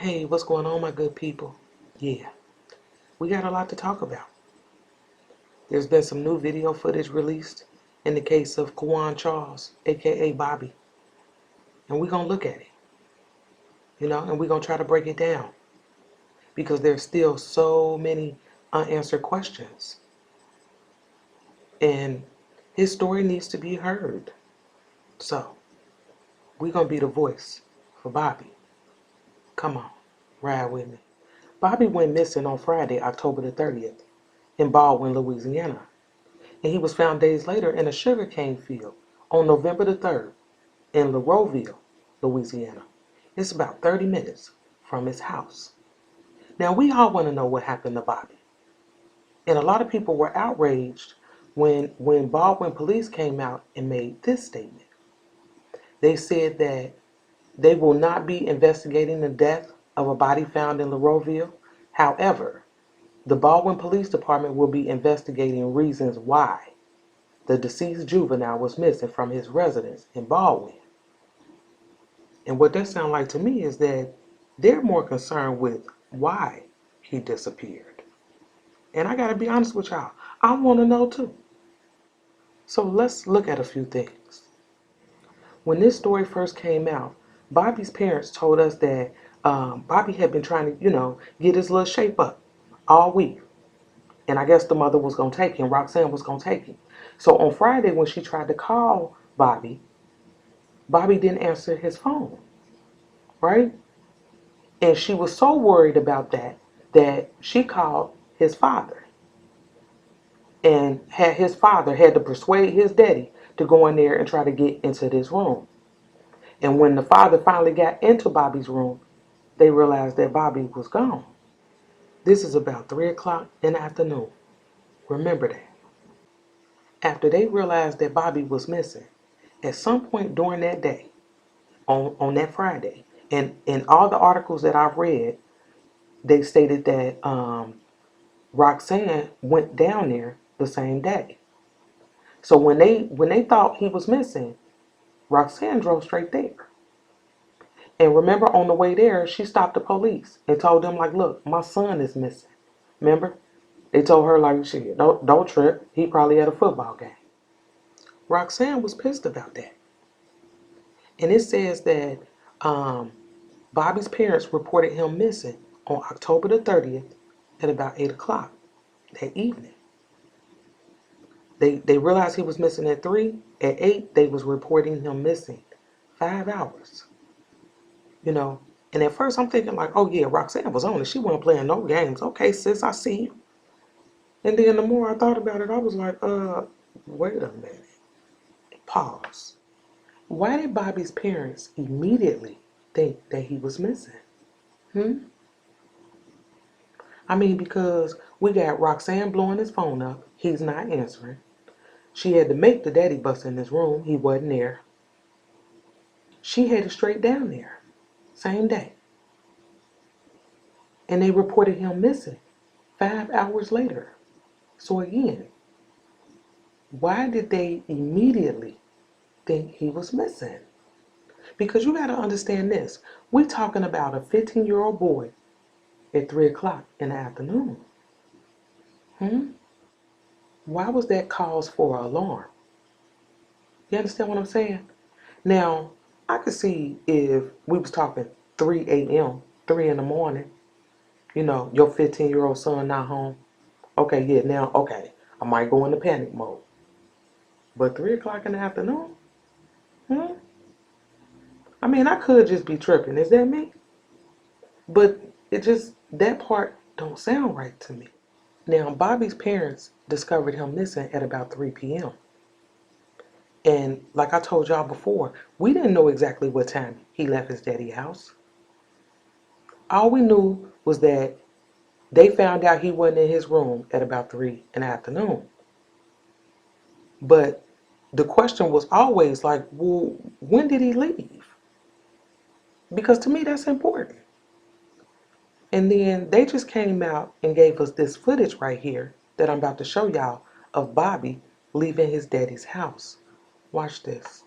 Hey, what's going on, my good people? Yeah, we got a lot to talk about. There's been some new video footage released in the case of Quawan Charles, aka Bobby, and we're gonna look at it, and we're gonna try to break it down because there's still so many unanswered questions, and his story needs to be heard. So, we're gonna be the voice for Bobby. Come on, ride with me. Bobby went missing on Friday, October the 30th, in Baldwin, Louisiana. And he was found days later in a sugarcane field on November the 3rd in Laroville, Louisiana. It's about 30 minutes from his house. Now, we all want to know what happened to Bobby. And a lot of people were outraged when Baldwin police came out and made this statement. They said that they will not be investigating the death of a body found in Laroville. However, the Baldwin Police Department will be investigating reasons why the deceased juvenile was missing from his residence in Baldwin. And what that sounds like to me is that they're more concerned with why he disappeared. And I gotta be honest with y'all, I wanna know too. So let's look at a few things. When this story first came out, Bobby's parents told us that Bobby had been trying to, get his little shape up all week. And I guess the mother was gonna take him, Roxanne was gonna take him. So on Friday, when she tried to call Bobby, Bobby didn't answer his phone, right? And she was so worried about that she called his father and his father had to persuade his daddy to go in there and try to get into this room. And when the father finally got into Bobby's room, they realized that Bobby was gone. This is about 3 o'clock in the afternoon. Remember that. After they realized that Bobby was missing, at some point during that day, on that Friday, and in all the articles that I've read, they stated that Roxanne went down there the same day. So when they thought he was missing, Roxanne drove straight there. And remember, on the way there, she stopped the police and told them, like, look, my son is missing. Remember? They told her, like, shit, don't trip. He probably at a football game. Roxanne was pissed about that. And it says that um, Bobby's parents reported him missing on October the 30th at about 8 o'clock that evening. They realized he was missing at 3. At 8, they was reporting him missing. 5 hours. You know. And at first I'm thinking like, oh yeah, Roxanne was on it. She wasn't playing no games. Okay, sis, I see you. And then the more I thought about it, I was like, wait a minute. Pause. Why did Bobby's parents immediately think that he was missing? Hmm? I mean, because we got Roxanne blowing his phone up. He's not answering. She had to make the daddy bust in his room. He wasn't there. She headed straight down there. Same day. And they reported him missing 5 hours later. So again, why did they immediately think he was missing? Because you got to understand this. We're talking about a 15-year-old boy at 3 o'clock in the afternoon. Why was that cause for alarm? You understand what I'm saying? Now, I could see if we was talking 3 a.m., 3 in the morning, your 15-year-old son not home. Okay, yeah, now, okay, I might go into panic mode. But 3 o'clock in the afternoon? Hmm? I mean, I could just be tripping. Is that me? But that part don't sound right to me. Now, Bobby's parents discovered him missing at about 3 p.m. And like I told y'all before, we didn't know exactly what time he left his daddy's house. All we knew was that they found out he wasn't in his room at about 3 in the afternoon. But the question was always like, well, when did he leave? Because to me, that's important. And then they just came out and gave us this footage right here that I'm about to show y'all of Bobby leaving his daddy's house. Watch this.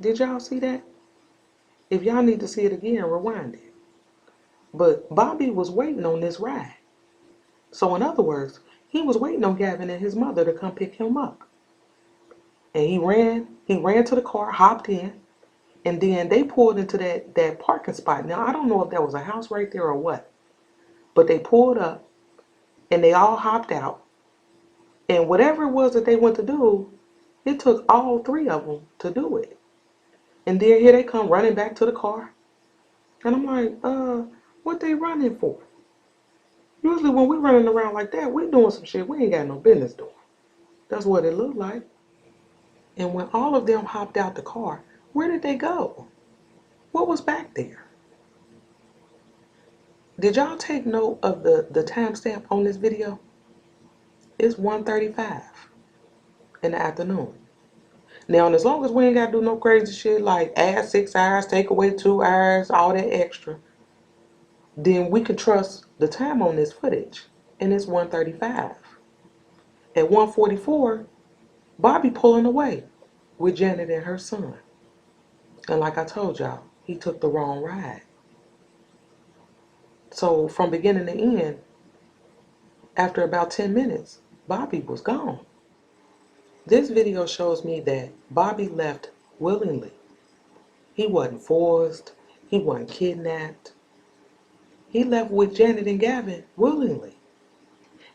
Did y'all see that? If y'all need to see it again, rewind it. But Bobby was waiting on this ride. So in other words, he was waiting on Gavin and his mother to come pick him up. And he ran to the car, hopped in, and then they pulled into that parking spot. Now I don't know if that was a house right there or what, but they pulled up and they all hopped out. And whatever it was that they went to do, it took all three of them to do it. And then here they come running back to the car. And I'm like, what they running for? Usually when we running around like that, we doing some shit we ain't got no business doing. That's what it looked like. And when all of them hopped out the car, where did they go? What was back there? Did y'all take note of the timestamp on this video? It's 1:35 in the afternoon. Now, as long as we ain't got to do no crazy shit like add 6 hours, take away 2 hours, all that extra, then we can trust the time on this footage. And it's 1:35. At 1:44, Bobby pulling away with Janet and her son. And like I told y'all, he took the wrong ride. So from beginning to end, after about 10 minutes, Bobby was gone. This video shows me that Bobby left willingly. He wasn't forced. He wasn't kidnapped. He left with Janet and Gavin willingly.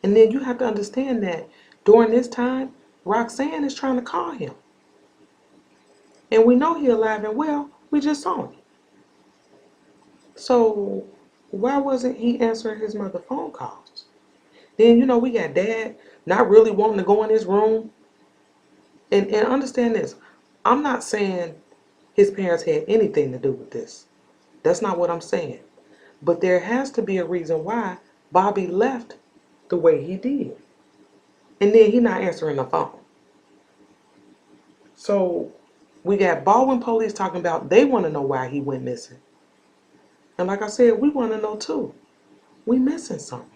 And then you have to understand that during this time, Roxanne is trying to call him. And we know he's alive and well. We just saw him. So why wasn't he answering his mother's phone calls? Then, we got Dad not really wanting to go in his room. And understand this. I'm not saying his parents had anything to do with this. That's not what I'm saying. But there has to be a reason why Bobby left the way he did. And then he not answering the phone. So we got Baldwin police talking about they want to know why he went missing. And like I said, we want to know too. We missing something.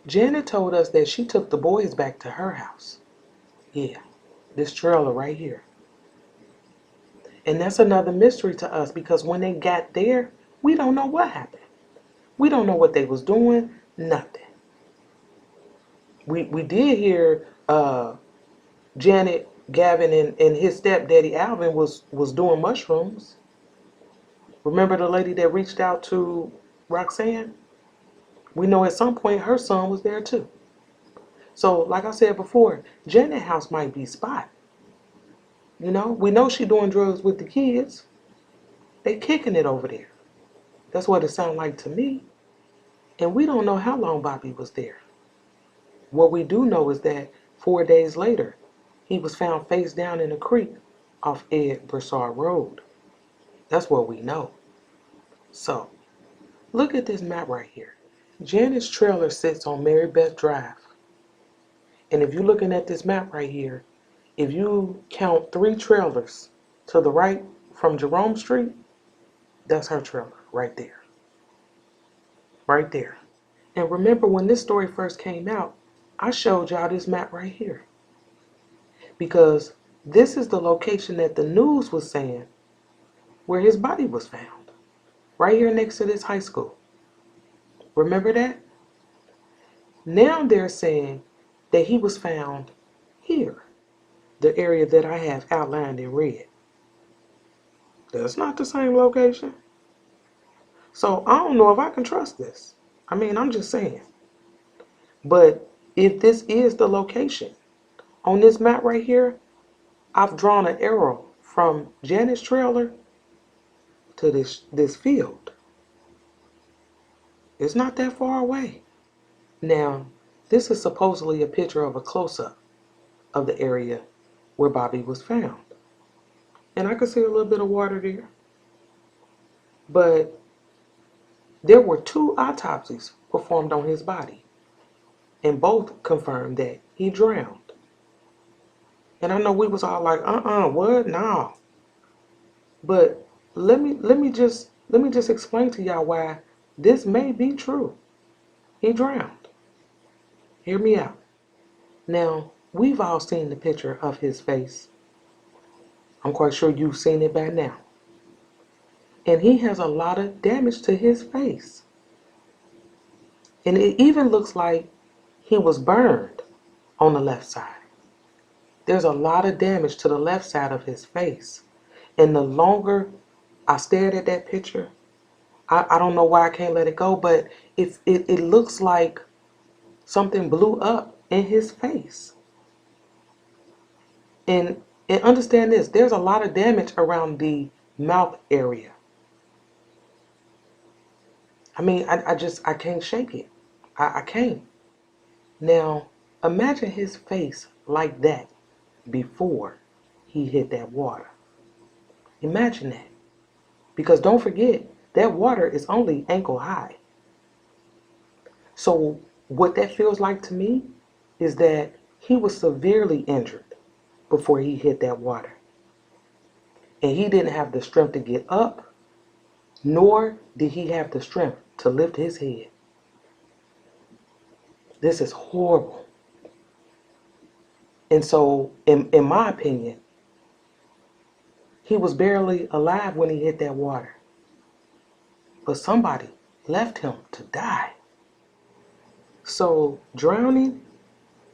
Janet told us that she took the boys back to her house. Yeah, this trailer right here. And that's another mystery to us because when they got there, we don't know what happened. We don't know what they was doing, nothing. We did hear Janet, Gavin, and his stepdaddy Alvin was doing mushrooms. Remember the lady that reached out to Roxanne? We know at some point her son was there too. So like I said before, Janet house might be spot. We know she doing drugs with the kids. They kicking it over there. That's what it sounded like to me. And we don't know how long Bobby was there. What we do know is that 4 days later, he was found face down in a creek off Ed Broussard Road. That's what we know. So, look at this map right here. Janet's trailer sits on Mary Beth Drive. And if you're looking at this map right here, if you count 3 trailers to the right from Jerome Street, that's her trailer right there. Right there. And remember when this story first came out, I showed y'all this map right here. Because this is the location that the news was saying where his body was found. Right here next to this high school. Remember that? Now they're saying that he was found here. The area that I have outlined in red. That's not the same location. So I don't know if I can trust this. I'm just saying. But if this is the location, on this map right here, I've drawn an arrow from Janet's trailer to this field. It's not that far away. Now, this is supposedly a picture of a close-up of the area where Bobby was found. And I can see a little bit of water there. But there were 2 autopsies performed on his body. And both confirmed that he drowned. And I know we was all like, what? No. But let me just explain to y'all why this may be true. He drowned. Hear me out. Now, we've all seen the picture of his face. I'm quite sure you've seen it by now. And he has a lot of damage to his face. And it even looks like he was burned on the left side. There's a lot of damage to the left side of his face. And the longer I stared at that picture, I don't know why I can't let it go, but it looks like something blew up in his face. And understand this, there's a lot of damage around the mouth area. I mean, I can't shake it. I can't. Now, imagine his face like that before he hit that water. Imagine that. Because don't forget, that water is only ankle high. So what that feels like to me is that he was severely injured before he hit that water. And he didn't have the strength to get up, nor did he have the strength to lift his head. This is horrible. And so, in my opinion, he was barely alive when he hit that water. But somebody left him to die. So, drowning,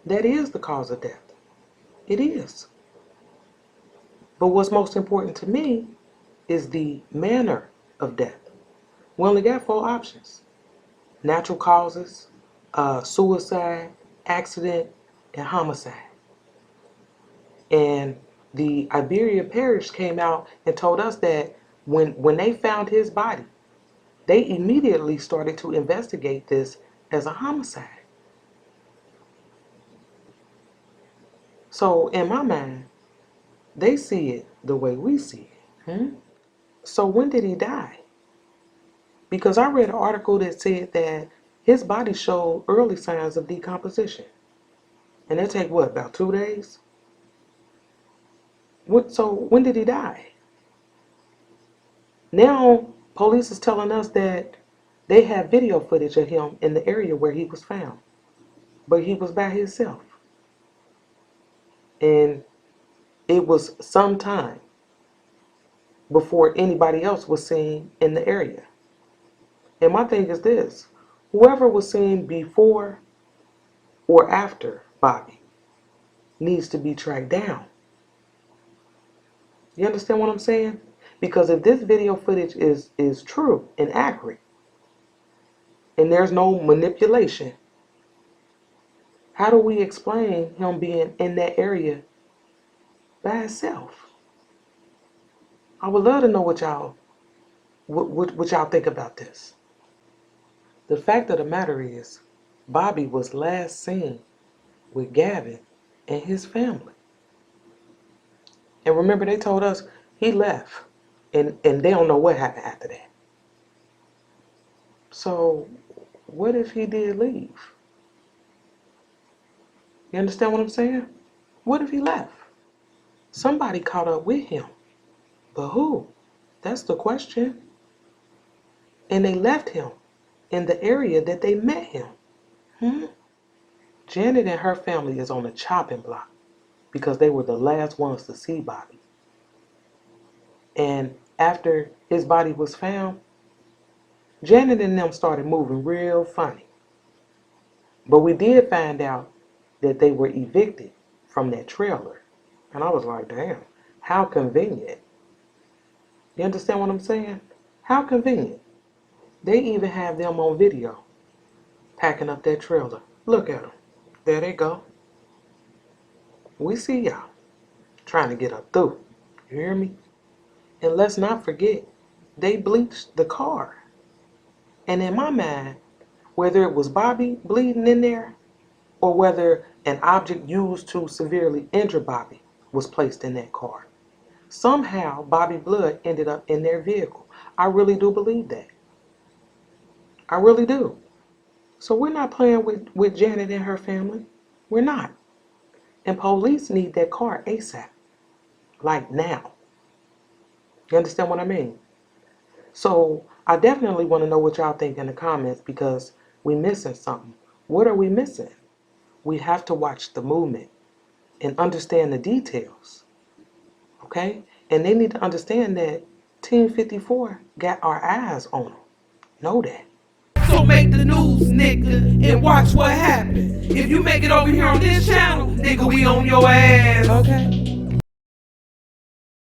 that is the cause of death. It is. But what's most important to me is the manner of death. We only got 4 options: natural causes, suicide, accident, and homicide. And the Iberia Parish came out and told us that when they found his body, they immediately started to investigate this as a homicide. So in my mind, they see it the way we see it. So when did he die? Because I read an article that said that his body showed early signs of decomposition. And it take what, about 2 days? So when did he die? Now police is telling us that they have video footage of him in the area where he was found. But he was by himself. And it was some time before anybody else was seen in the area. And my thing is this: whoever was seen before or after Bobby needs to be tracked down. You understand what I'm saying? Because if this video footage is true and accurate, and there's no manipulation, how do we explain him being in that area by himself? I would love to know what y'all think about this. The fact of the matter is, Bobby was last seen with Gavin and his family. And remember, they told us he left, and they don't know what happened after that. So what if he did leave? You understand what I'm saying? What if he left? Somebody caught up with him. But who? That's the question. And they left him in the area that they met him. Janet and her family is on the chopping block because they were the last ones to see Bobby. And after his body was found, Janet and them started moving real funny. But we did find out that they were evicted from that trailer. And I was like, damn, how convenient. You understand what I'm saying? How convenient. They even have them on video packing up that trailer. Look at them. There they go. We see y'all trying to get up through. You hear me? And let's not forget, they bleached the car. And in my mind, whether it was Bobby bleeding in there or whether an object used to severely injure Bobby was placed in that car, somehow Bobby blood ended up in their vehicle. I really do believe that. I really do. So we're not playing with Janet and her family. We're not. And police need that car ASAP. Like now. You understand what I mean? So I definitely want to know what y'all think in the comments because we're missing something. What are we missing? We have to watch the movement and understand the details. Okay? And they need to understand that Team 54 got our eyes on them. Know that. So make the news, nigga, and watch what happens. If you make it over here on this channel, nigga, we on your ass. Okay?